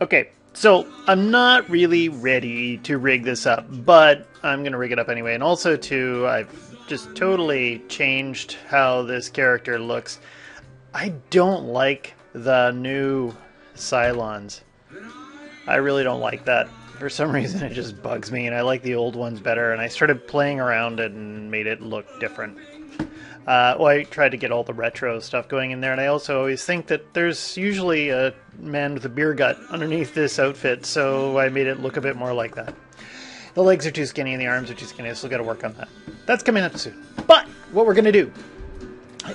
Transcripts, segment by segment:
Okay, so I'm not really ready to rig this up, but I'm going to rig it up anyway. And also, too, I've just totally changed how this character looks. I don't like the new Cylons. I really don't like that. For some reason, it just bugs me, and I like the old ones better. And I started playing around and made it look different. Well, I tried to get all the retro stuff going in there, and I also always think that there's usually a man with a beer gut underneath this outfit, so I made it look a bit more like that. The legs are too skinny and the arms are too skinny, so we've got to work on that. That's coming up soon. But what we're going to do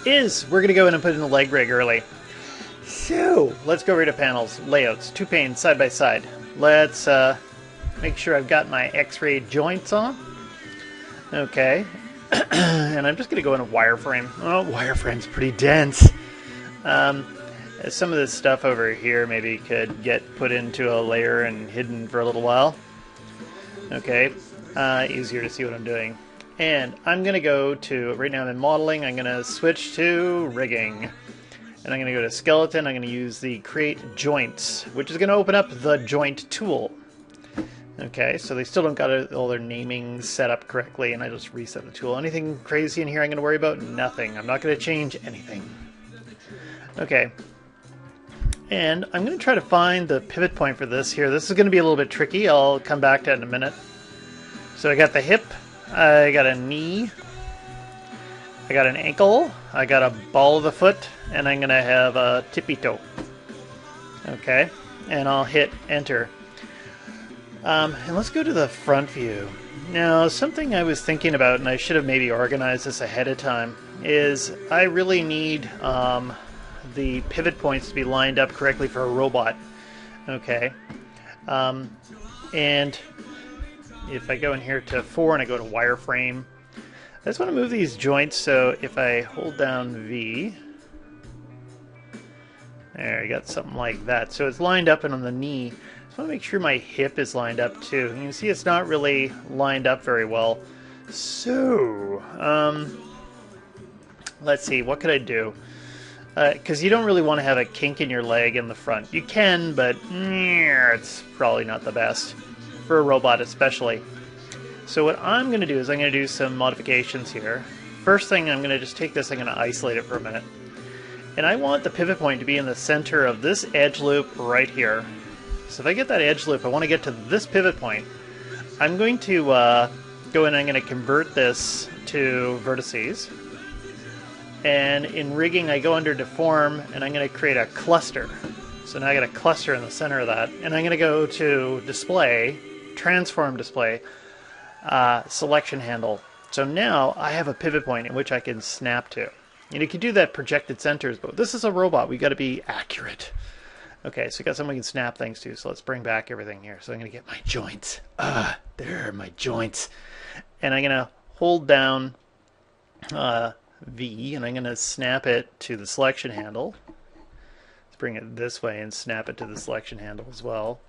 is we're going to go in and put in the leg rig early. So let's go right to panels, layouts, two panes side by side. Let's make sure I've got my X-ray joints on. Okay. And I'm just going to go in a wireframe. Oh, wireframe's pretty dense. Some of this stuff over here maybe could get put into a layer and hidden for a little while. Okay, easier to see what I'm doing. And I'm going to go to, right now I'm in modeling, I'm going to switch to rigging. And I'm going to go to skeleton, I'm going to use the create joints, which is going to open up the joint tool. Okay, so they still don't got all their naming set up correctly, and I just reset the tool. Anything crazy in here I'm going to worry about? Nothing. I'm not going to change anything. Okay. And I'm going to try to find the pivot point for this here. This is going to be a little bit tricky. I'll come back to it in a minute. So I got the hip, I got a knee, I got an ankle, I got a ball of the foot, and I'm going to have a tippy toe. Okay, and I'll hit enter. And let's go to the front view. Now, something I was thinking about, and I should have maybe organized this ahead of time, is I really need the pivot points to be lined up correctly for a robot. Okay. And if I go in here to 4 and I go to wireframe, I just want to move these joints, so if I hold down V, there, you got something like that. So it's lined up, and on the knee, I want to make sure my hip is lined up too. You can see it's not really lined up very well. So, let's see, what could I do? Because you don't really want to have a kink in your leg in the front. You can, but it's probably not the best. For a robot especially. So what I'm going to do is I'm going to do some modifications here. First thing, I'm going to just take this, I'm going to isolate it for a minute. And I want the pivot point to be in the center of this edge loop right here. So if I get that edge loop, I want to get to this pivot point. I'm going to go in and I'm going to convert this to vertices. And in rigging, I go under deform, and I'm going to create a cluster. So now I got a cluster in the center of that. And I'm going to go to display, transform display, selection handle. So now I have a pivot point in which I can snap to. And you can do that projected centers, but this is a robot. We got to be accurate. Okay, so we got something we can snap things to, so let's bring back everything here. So I'm going to get my joints. There are my joints. And I'm going to hold down V, and I'm going to snap it to the selection handle. Let's bring it this way and snap it to the selection handle as well.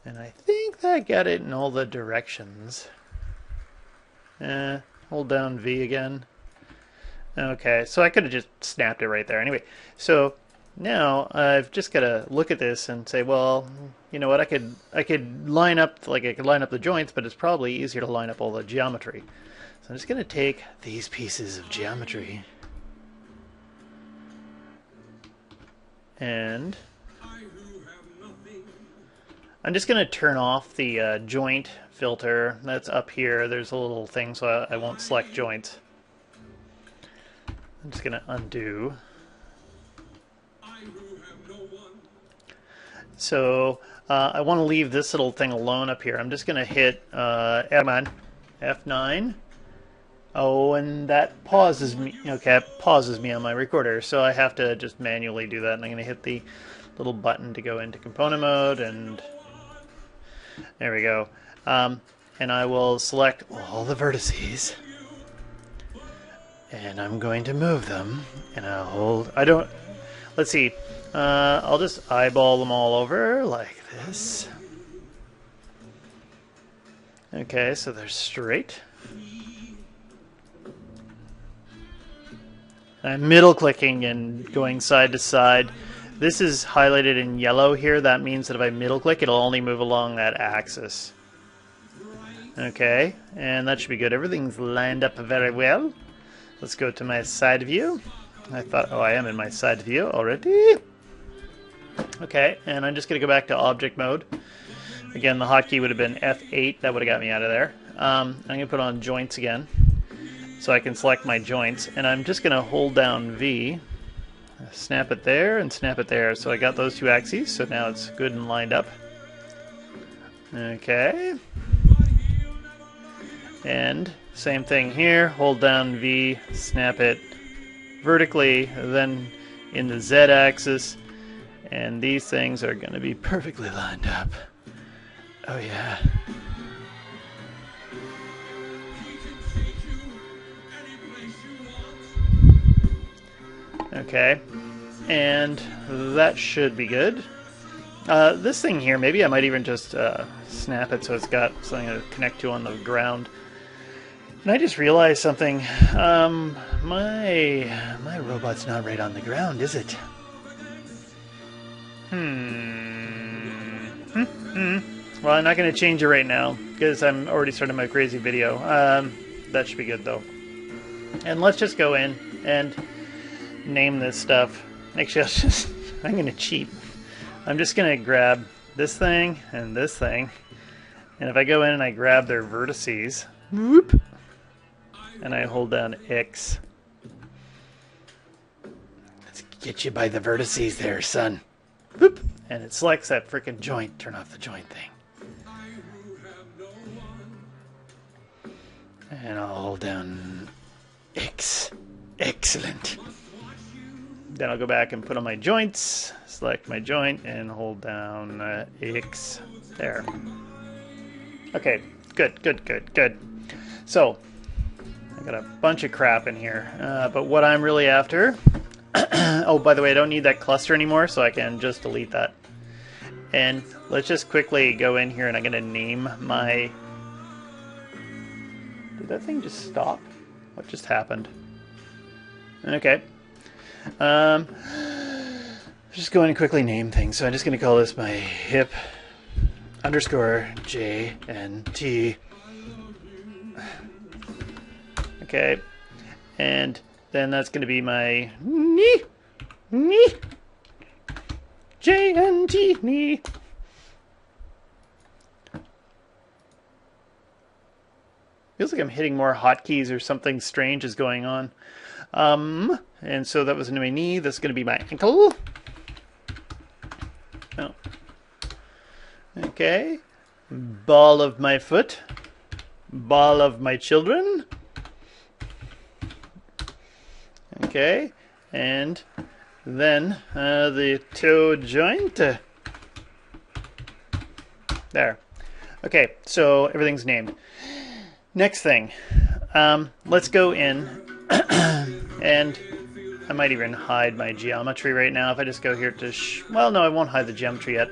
And I think that got it in all the directions. Hold down V again. Okay, so I could have just snapped it right there. Anyway, so now I've just got to look at this and say, well, you know what? I could line up, like I could line up the joints, but it's probably easier to line up all the geometry. So I'm just going to take these pieces of geometry and I'm just going to turn off the joint filter that's up here. There's a little thing, so I won't select joints. I'm just going to undo. So I want to leave this little thing alone up here. I'm just going to hit F9. Oh, and that pauses me. Okay, it pauses me on my recorder, so I have to just manually do that. And I'm going to hit the little button to go into component mode, and there we go. And I will select all the vertices, and I'm going to move them. And I'll hold. I don't. Let's see. I'll just eyeball them all over like this. Okay, so they're straight. I'm middle clicking and going side to side. This is highlighted in yellow here. That means that if I middle click, it'll only move along that axis. Okay, and that should be good. Everything's lined up very well. Let's go to my side view. I thought, oh, I am in my side view already. Okay, and I'm just going to go back to object mode. Again, the hotkey would have been F8. That would have got me out of there. I'm going to put on joints again so I can select my joints. And I'm just going to hold down V, snap it there, and snap it there. So I got those two axes, so now it's good and lined up. Okay. And same thing here. Hold down V, snap it vertically, then in the Z axis. And these things are going to be perfectly lined up. Oh yeah. Okay. And that should be good. This thing here, maybe I might even just snap it so it's got something to connect to on the ground. And I just realized something. My robot's not right on the ground, is it? Well, I'm not going to change it right now because I'm already starting my crazy video. That should be good though. And let's just go in and name this stuff. Actually, I'm going to cheat. I'm just going to grab this thing and this thing. And if I go in and I grab their vertices, whoop, and I hold down X. Let's get you by the vertices there, son. Whoop, and it selects that frickin' joint. Turn off the joint thing. And I'll hold down X. Excellent. Then I'll go back and put on my joints, select my joint, and hold down X. There. Okay, good. So, I got a bunch of crap in here, but what I'm really after... oh, by the way, I don't need that cluster anymore, so I can just delete that. And let's just quickly go in here, and I'm going to name my... Did that thing just stop? What just happened? Okay. Just going to quickly name things. So I'm just going to call this my hip _JNT. Okay. And then that's going to be my knee JNT knee. Feels like I'm hitting more hotkeys or something strange is going on. And so that was into my knee. That's going to be my ankle. Oh. Okay. Ball of my foot. Ball of my children. Okay. And then the toe joint. There. Okay, so everything's named. Next thing. Let's go in and I might even hide my geometry right now if I just go here to... well, no, I won't hide the geometry yet.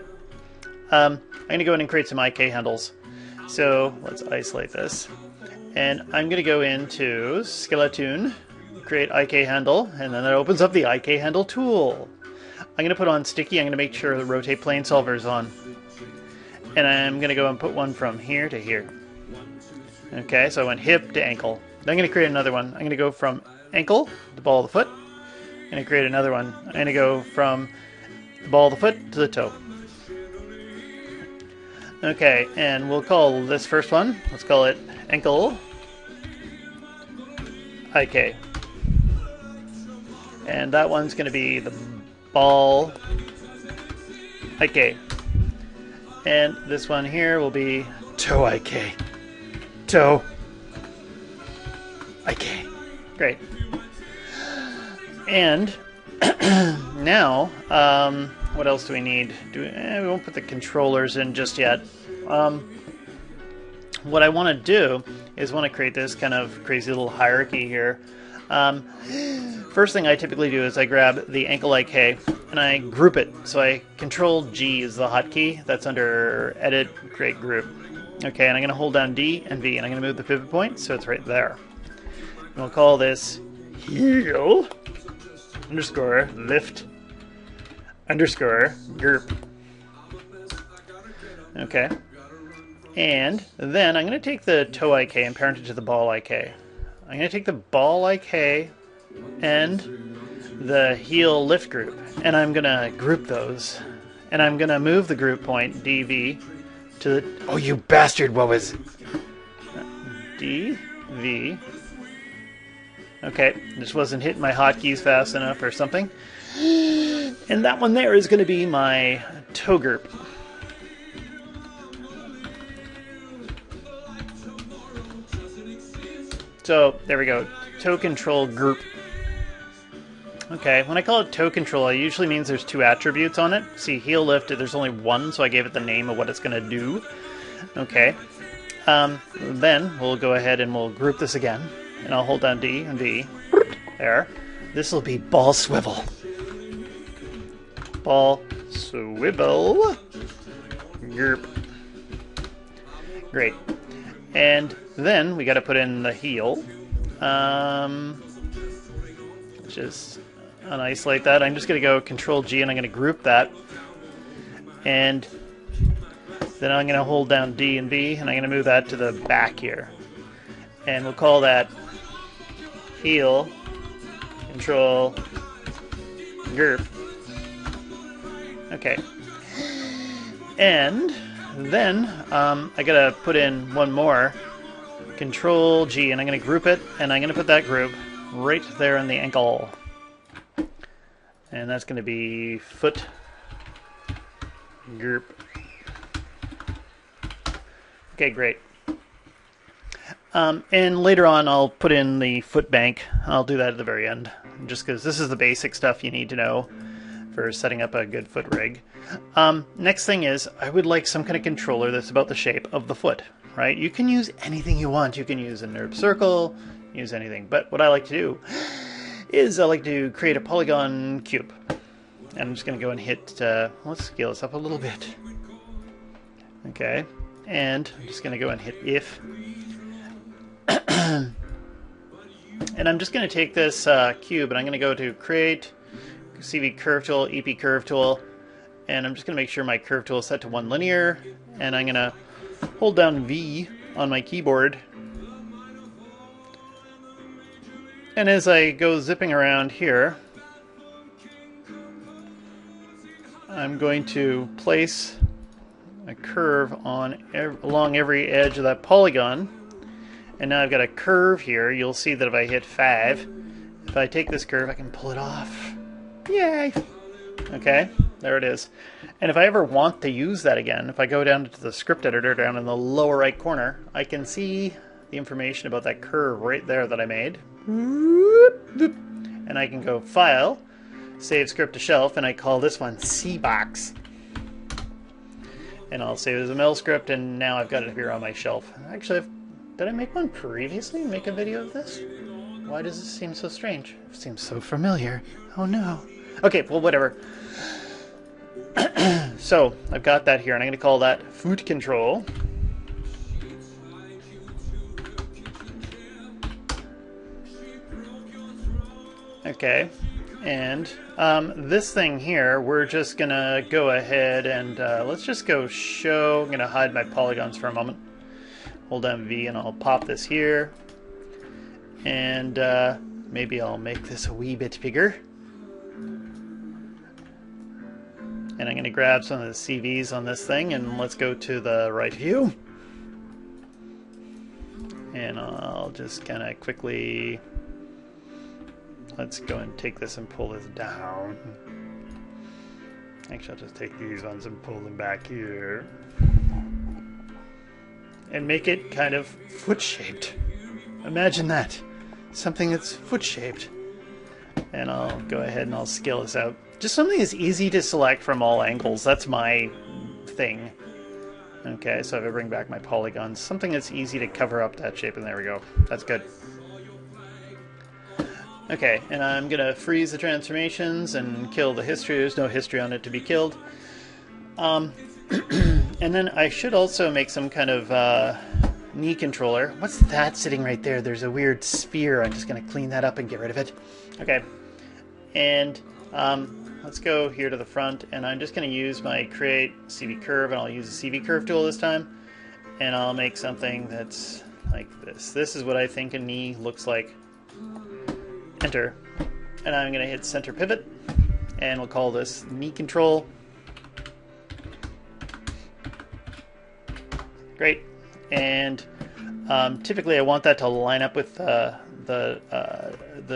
I'm going to go in and create some IK handles. So let's isolate this. And I'm going to go into Skeleton, create IK handle, and then that opens up the IK handle tool. I'm going to put on sticky. I'm going to make sure the rotate plane solver is on. And I'm going to go and put one from here to here. Okay, so I went hip to ankle. Then I'm going to create another one. I'm going to go from ankle, the ball of the foot. I'm going to create another one. I'm going to go from the ball of the foot to the toe. Okay, and we'll call this first one, let's call it ankle IK. And that one's going to be the ball IK. And this one here will be toe IK. Toe IK. Great. And now, what else do we need? We won't put the controllers in just yet. What I want to do is want to create this kind of crazy little hierarchy here. First thing I typically do is I grab the ankle IK and I group it. So I Control G is the hotkey that's under Edit, Create Group. Okay, and I'm going to hold down D and V, and I'm going to move the pivot point so it's right there. And we'll call this heel _ lift underscore GURP. Okay. And then I'm going to take the toe IK and parent it to the ball IK. I'm going to take the ball IK and the heel lift group, and I'm going to group those. And I'm going to move the group point, DV, to the... Oh, you bastard! What was... DV. Okay, this wasn't hitting my hotkeys fast enough or something. And that one there is going to be my toe group. So, there we go. Toe control group. Okay, when I call it toe control, it usually means there's two attributes on it. See, heel lift, there's only one, so I gave it the name of what it's going to do. Okay. Then we'll go ahead and we'll group this again. And I'll hold down D and V. There. This will be ball swivel. Ball swivel. Yerp. Great. And then we got to put in the heel. Just unisolate that. I'm just going to go Control G and I'm going to group that. And then I'm going to hold down D and B and I'm going to move that to the back here. And we'll call that heel, control, GURP. Okay. And then I gotta put in one more, Control G, and I'm gonna group it, and I'm gonna put that group right there in the ankle. And that's gonna be foot, GURP. Okay, great. And later on I'll put in the foot bank. I'll do that at the very end, just because this is the basic stuff you need to know for setting up a good foot rig. Next thing is, I would like some kind of controller that's about the shape of the foot, right? You can use anything you want. You can use a NURB circle, use anything. But what I like to do is I like to create a polygon cube. And I'm just going to go and hit, let's scale this up a little bit. Okay, and I'm just going to go and hit if. And I'm just going to take this cube and I'm going to go to Create, CV Curve Tool, EP Curve Tool, and I'm just going to make sure my curve tool is set to 1 linear, and I'm going to hold down V on my keyboard. And as I go zipping around here, I'm going to place a curve on along every edge of that polygon. And now I've got a curve here. You'll see that if I hit 5, if I take this curve, I can pull it off. Yay! Okay, there it is. And if I ever want to use that again, if I go down to the script editor down in the lower right corner, I can see the information about that curve right there that I made. And I can go File, Save Script to Shelf, and I call this one CBox. And I'll save it as a mail script, and now I've got it here on my shelf. Actually, did I make one previously? Make a video of this? Why does this seem so strange? It seems so familiar. Oh no. Okay, well, whatever. So, I've got that here, and I'm going to call that foot control. Okay, and this thing here, we're just going to go ahead and let's just go show. I'm going to hide my polygons for a moment. Hold down V and I'll pop this here. And maybe I'll make this a wee bit bigger. And I'm going to grab some of the CVs on this thing and let's go to the right view. And I'll just kind of quickly, let's go and take this and pull this down. Actually, I'll just take these ones and pull them back here. And make it kind of foot-shaped. Imagine that. Something that's foot-shaped. And I'll go ahead and I'll scale this out. Just something that's easy to select from all angles. That's my thing. Okay, so if I bring back my polygons, something that's easy to cover up that shape, and there we go. That's good. Okay, and I'm going to freeze the transformations and kill the history. There's no history on it to be killed. And then I should also make some kind of knee controller. What's that sitting right there? There's a weird sphere. I'm just going to clean that up and get rid of it. Okay. And let's go here to the front, and I'm just going to use my create CV curve, and I'll use the CV curve tool this time, and I'll make something that's like this. This is what I think a knee looks like. Enter. And I'm going to hit center pivot, and we'll call this knee control. Great. And typically I want that to line up with the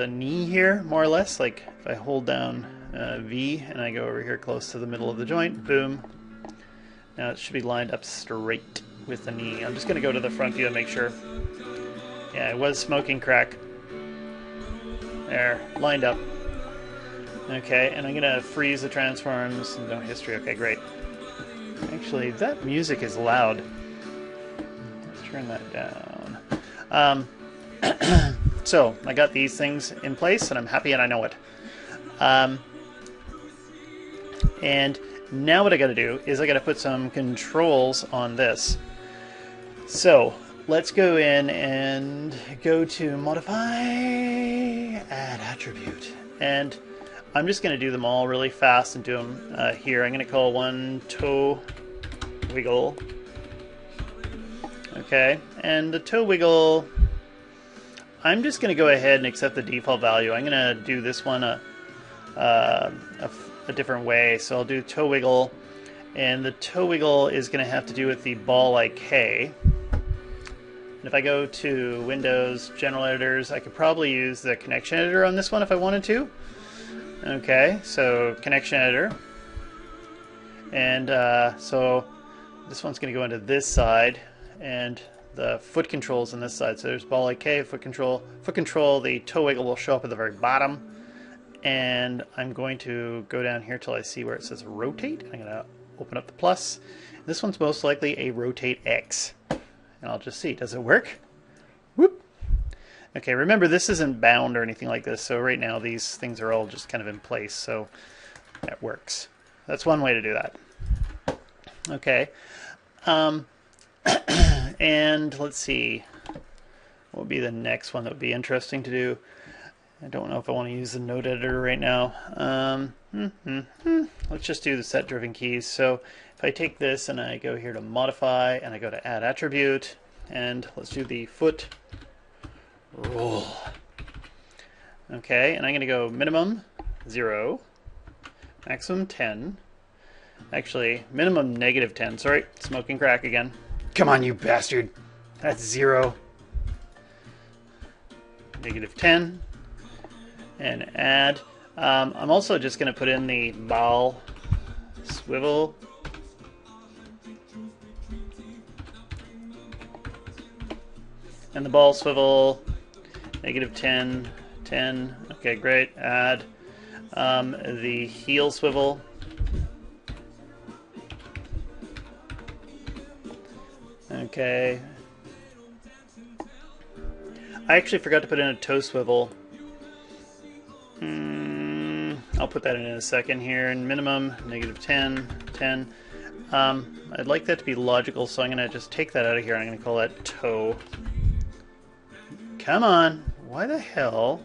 knee here, more or less. Like if I hold down V and I go over here close to the middle of the joint, boom. Now it should be lined up straight with the knee. I'm just going to go to the front view and make sure. Yeah, it was smoking crack. There, lined up. Okay, and I'm going to freeze the transforms. No history. Okay, great. Actually, that music is loud. Let's turn that down. So, I got these things in place, and I'm happy and I know it. And now what I got to do is I got to put some controls on this. So, let's go in and go to Modify, Add Attribute. And I'm just going to do them all really fast and do them here. I'm going to call one toe wiggle. Okay, and the toe wiggle, I'm just going to go ahead and accept the default value. I'm going to do this one a different way. So I'll do toe wiggle, and the toe wiggle is going to have to do with the ball IK. And if I go to Windows, General Editors, I could probably use the connection editor on this one if I wanted to. Okay, so connection editor. And so this one's going to go into this side, and the foot control's on this side. So there's ball IK, foot control. Foot control, the toe wiggle will show up at the very bottom. And I'm going to go down here till I see where it says rotate. I'm going to open up the plus. This one's most likely a rotate X. And I'll just see, does it work? Whoop. Okay, remember this isn't bound or anything like this, so right now these things are all just kind of in place, so that works. That's one way to do that. Okay. And let's see, what would be the next one that would be interesting to do? I don't know if I want to use the node editor right now. Let's just do the set driven keys. So if I take this and I go here to modify and I go to add attribute, and let's do the foot roll. Okay, and I'm going to go minimum 0, maximum 10. Actually, minimum -10. Sorry, smoking crack again. Come on, you bastard. That's 0. -10. And add. I'm also just going to put in the ball swivel. And the ball swivel, -10, 10. Okay, great. Add the heel swivel. Okay. I actually forgot to put in a toe swivel. I'll put that in a second here. And minimum, -10, 10. I'd like that to be logical, so I'm going to just take that out of here. I'm going to call that toe. Come on. Why the hell?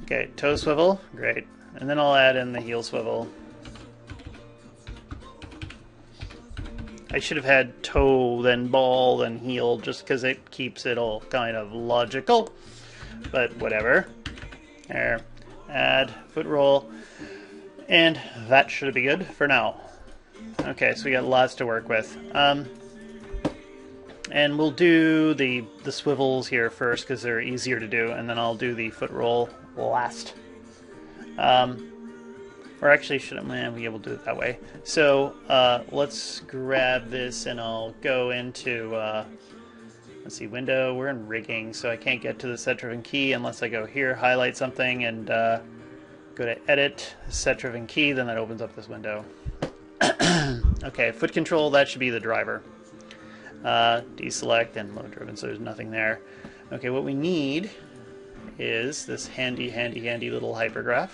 Okay, toe swivel. Great. And then I'll add in the heel swivel. I should have had toe, then ball, then heel, just because it keeps it all kind of logical. But whatever. There. Add foot roll. And that should be good for now. Okay, so we got lots to work with. And we'll do the swivels here first because they're easier to do, and then I'll do the foot roll last. Or actually, shouldn't be able to do it that way. So let's grab this, and I'll go into, let's see, window. We're in rigging, so I can't get to the set-driven key unless I go here, highlight something, and go to edit, set-driven key, then that opens up this window. Okay, foot control, that should be the driver. Deselect and load driven, so there's nothing there. Okay, what we need is this handy little hypergraph.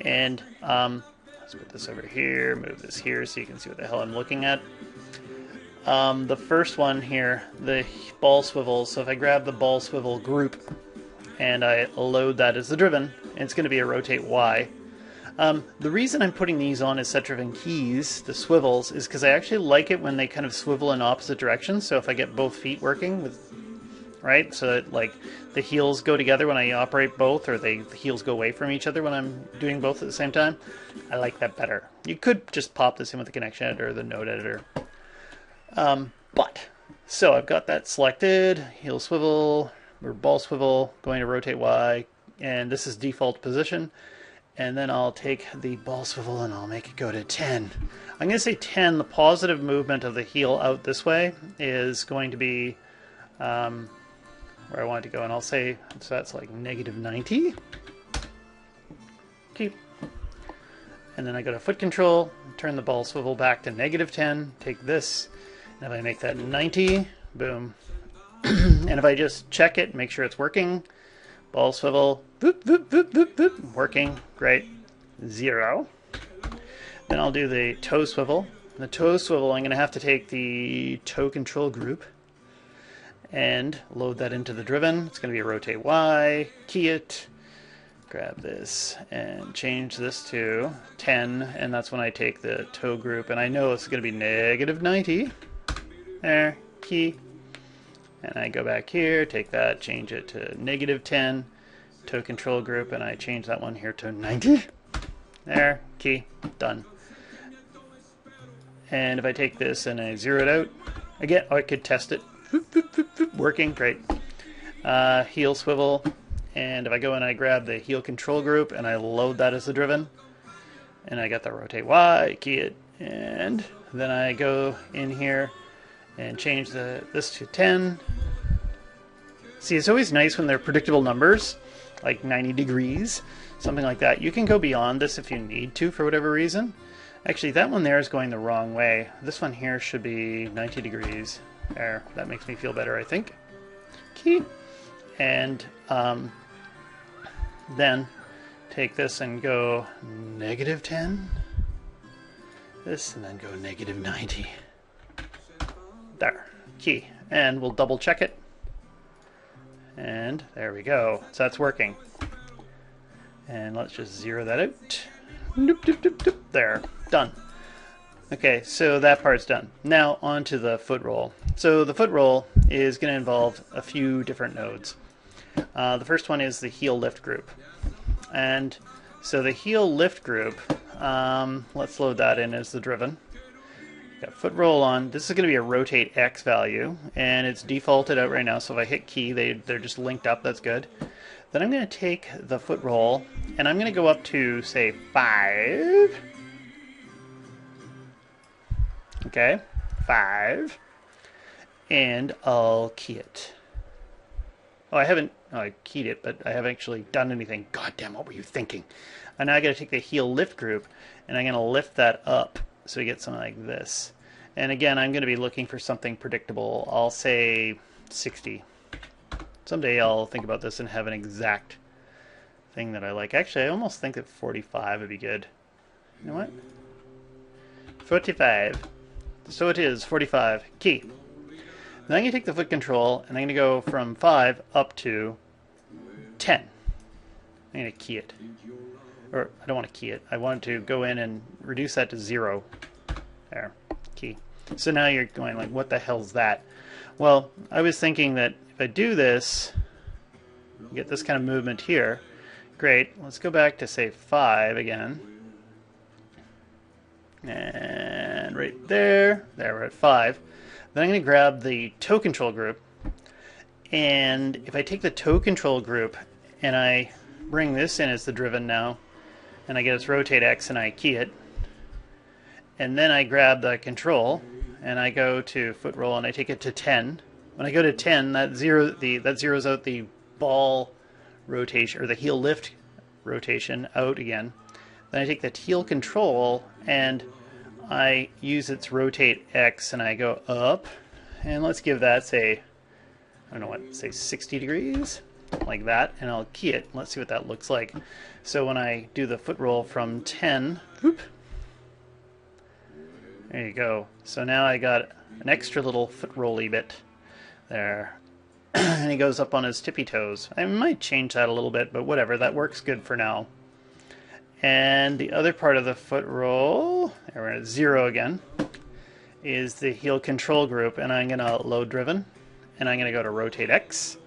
And let's put this over here, move this here so you can see what the hell I'm looking at. The first one here, the ball swivel. So if I grab the ball swivel group and I load that as the driven, it's going to be a rotate Y. The reason I'm putting these on as set-driven keys, the swivels, is because I actually like it when they kind of swivel in opposite directions. So if I get both feet working with, right, so that like the heels go together when I operate both, or the heels go away from each other when I'm doing both at the same time, I like that better. You could just pop this in with the connection editor or the node editor. So I've got that selected, heel swivel, or ball swivel, going to rotate Y, and this is default position. And then I'll take the ball swivel and I'll make it go to 10. I'm going to say 10, the positive movement of the heel out this way is going to be where I want it to go. And I'll say, so that's like -90. Keep. And then I go to foot control, turn the ball swivel back to -10, take this, and if I make that 90, boom. And if I just check it, make sure it's working, ball swivel, boop, boop, boop, boop, boop, working, great, 0. Then I'll do the toe swivel. The toe swivel, I'm going to have to take the toe control group and load that into the driven. It's going to be a rotate Y, key it, grab this, and change this to 10, and that's when I take the toe group, and I know it's going to be -90. There, key. And I go back here, take that, change it to -10, toe control group, and I change that one here to 90. There, key, done. And if I take this and I zero it out, again, I could test it. Boop, boop, boop, boop, working, great. Heel swivel, and if I go and I grab the heel control group and I load that as the driven, and I got the rotate Y, key it, and then I go in here and change this to 10. See, it's always nice when they're predictable numbers, like 90 degrees, something like that. You can go beyond this if you need to for whatever reason. Actually, that one there is going the wrong way. This one here should be 90 degrees. There, that makes me feel better, I think. Key. And then take this and go -10. This, and then go -90. There, key, and we'll double check it, and there we go. So that's working, and let's just zero that out. Doop, doop, doop, doop. There, done. Okay, so that part's done. Now on to the foot roll. So the foot roll is going to involve a few different nodes. The first one is the heel lift group, and so the heel lift group, let's load that in as the driven. Got foot roll on. This is going to be a rotate X value, and it's defaulted out right now, so if I hit key, they're just linked up. That's good. Then I'm going to take the foot roll, and I'm going to go up to, say, 5. Okay, 5. And I'll key it. Oh, I keyed it, but I haven't actually done anything. God damn, what were you thinking? And now I got to take the heel lift group, and I'm going to lift that up. So we get something like this. And again, I'm going to be looking for something predictable. I'll say 60. Someday I'll think about this and have an exact thing that I like. Actually, I almost think that 45 would be good. You know what? 45. So it is 45. Key. Then I'm going to take the foot control, and I'm going to go from 5 up to 10. I'm going to key it. Or I don't want to key it. I want to go in and reduce that to 0. There, key. So now you're going like, what the hell's that? Well, I was thinking that if I do this, you get this kind of movement here. Great. Let's go back to, say, 5 again. And right there. There, we're at 5. Then I'm going to grab the toe control group. And if I take the toe control group and I bring this in as the driven now, and I get its rotate X and I key it, and then I grab the control and I go to foot roll and I take it to 10. When I go to 10, that zeroes out the ball rotation, or the heel lift rotation out again. Then I take the heel control and I use its rotate X and I go up, and let's give that, say, I don't know what, say 60 degrees, like that, and I'll key it. Let's see what that looks like. So when I do the foot roll from 10, whoop, There you go. So now I got an extra little foot rolly bit there. And he goes up on his tippy toes. I might change that a little bit, but whatever, that works good for now. And the other part of the foot roll, there we're at 0 again, is the heel control group, and I'm going to load driven, and I'm going to go to rotate X,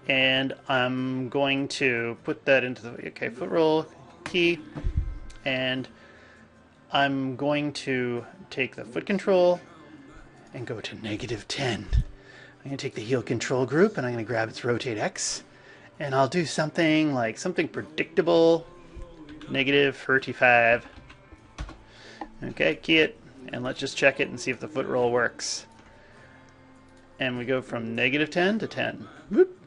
and I'm going to put that into the foot roll key, and I'm going to take the foot control and go to -10. I'm going to take the heel control group, and I'm going to grab its rotate X, and I'll do something like something predictable, -35. Okay, key it, and let's just check it and see if the foot roll works. And we go from -10 to 10. Whoop.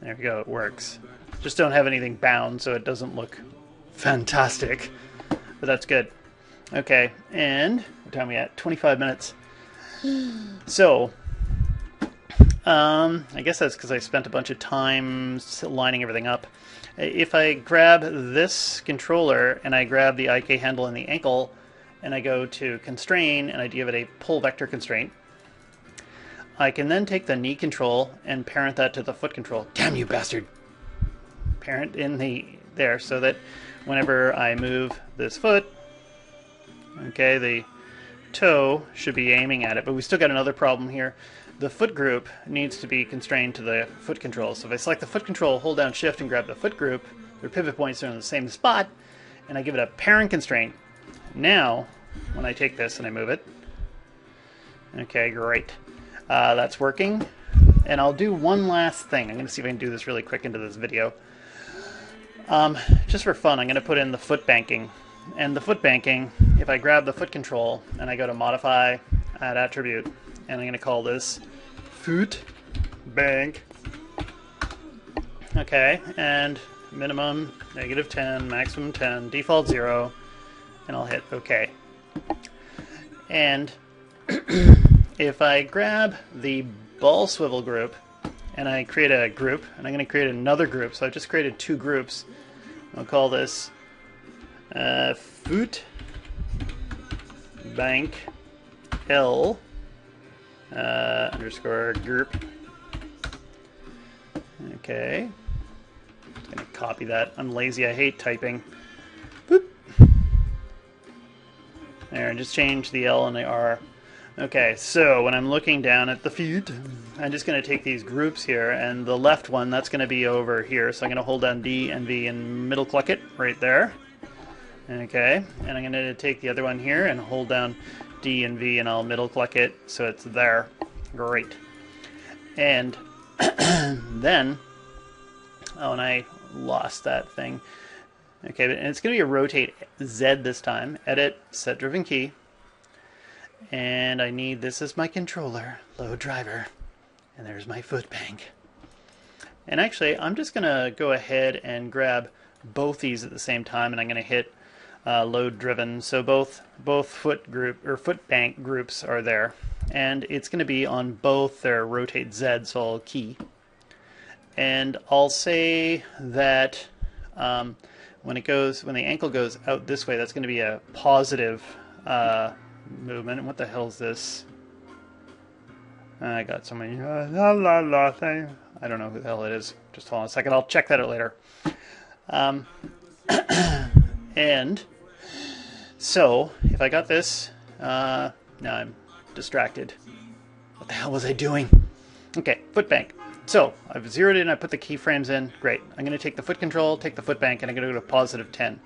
There we go, it works. Just don't have anything bound so it doesn't look fantastic, but that's good. Okay, and what time are we at? 25 minutes. So, I guess that's because I spent a bunch of time lining everything up. If I grab this controller and I grab the IK handle and the ankle and I go to constrain and I give it a pull vector constraint, I can then take the knee control and parent that to the foot control. Damn you bastard! Parent in there so that whenever I move this foot, okay, the toe should be aiming at it, but we still got another problem here. The foot group needs to be constrained to the foot control. So if I select the foot control, hold down shift and grab the foot group, their pivot points are in the same spot, and I give it a parent constraint. Now, when I take this and I move it, okay, great. That's working. And I'll do one last thing. I'm going to see if I can do this really quick into this video. Just for fun, I'm going to put in the foot banking. And the foot banking, if I grab the foot control and I go to modify, add attribute, and I'm going to call this foot bank. Okay, and minimum -10, maximum 10, default 0, and I'll hit OK. And if I grab the ball swivel group and I create a group, and I'm going to create another group, so I've just created 2 groups. I'll call this foot bank L underscore group. Okay, just gonna copy that. I'm lazy, I hate typing. Boop. There, and just change the L and the R. Okay, so when I'm looking down at the feet, I'm just going to take these groups here, and the left one, that's going to be over here. So I'm going to hold down D and V and middle click it right there. Okay, and I'm going to take the other one here and hold down D and V and I'll middle click it so it's there. Great. And then, oh, and I lost that thing. Okay, and it's going to be a rotate Z this time. Edit, set driven key. And I need, this is my controller, load driver, and there's my foot bank. And actually, I'm just going to go ahead and grab both these at the same time, and I'm going to hit load driven. So both foot group or foot bank groups are there, and it's going to be on both their rotate Z. So I'll key, and I'll say that when the ankle goes out this way, that's going to be a positive movement. And what the hell is this? I got so many thing. I don't know who the hell it is. Just hold on a second. I'll check that out later. And so if I got this, now I'm distracted. What the hell was I doing? Okay, foot bank. So I've zeroed in. I put the keyframes in. Great. I'm going to take the foot control, take the foot bank, and I'm going to go to +10.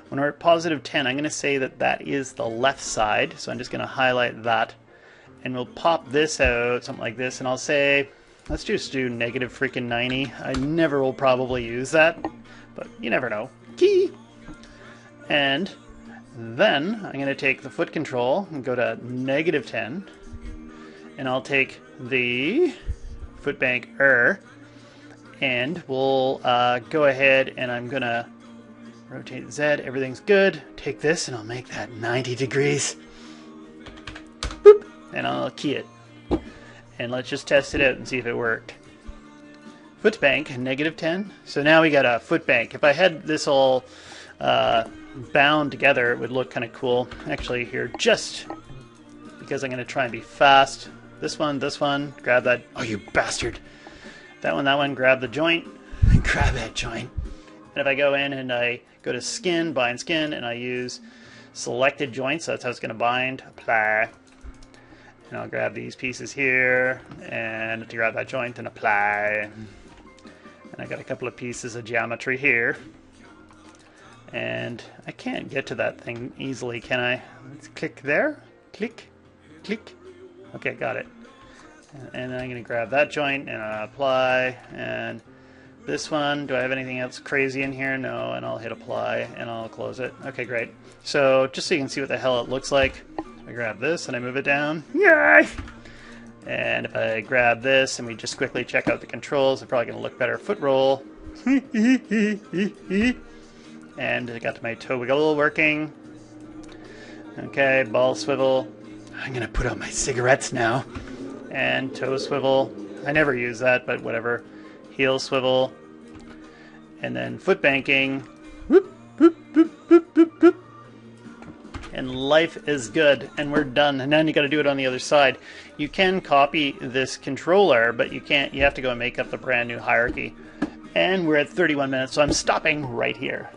When we're at +10, I'm going to say that that is the left side. So I'm just going to highlight that. And we'll pop this out, something like this. And I'll say, let's just do -90. I never will probably use that, but you never know. Key! And then I'm going to take the foot control and go to -10. And I'll take the foot bank and we'll go ahead and I'm going to rotate Z, everything's good. Take this and I'll make that 90 degrees. Boop! And I'll key it. And let's just test it out and see if it worked. Foot bank, -10. So now we got a foot bank. If I had this all bound together, it would look kind of cool. Actually, here, just because I'm going to try and be fast. This one, grab that. Oh, you bastard. That one, grab the joint. Grab that joint. And if I go in and I go to skin, bind skin, and I use selected joints, that's how it's going to bind, apply. And I'll grab these pieces here, and to grab that joint and apply. And I got a couple of pieces of geometry here. And I can't get to that thing easily, can I? Let's click there. Click. Click. Okay, got it. And I'm going to grab that joint and apply. And this one, do I have anything else crazy in here? No, and I'll hit apply and I'll close it. Okay, great. So just so you can see what the hell it looks like, I grab this and I move it down. Yay! And if I grab this and we just quickly check out the controls, it's probably going to look better. Foot roll. And I got my toe wiggle working. Okay, ball swivel. I'm going to put out my cigarettes now. And toe swivel. I never use that, but whatever. Heel swivel. And then foot banking. Whoop, whoop, whoop, whoop, whoop, whoop. And life is good. And we're done. And then you got to do it on the other side. You can copy this controller, but you can't. You have to go and make up the brand new hierarchy. And we're at 31 minutes, so I'm stopping right here.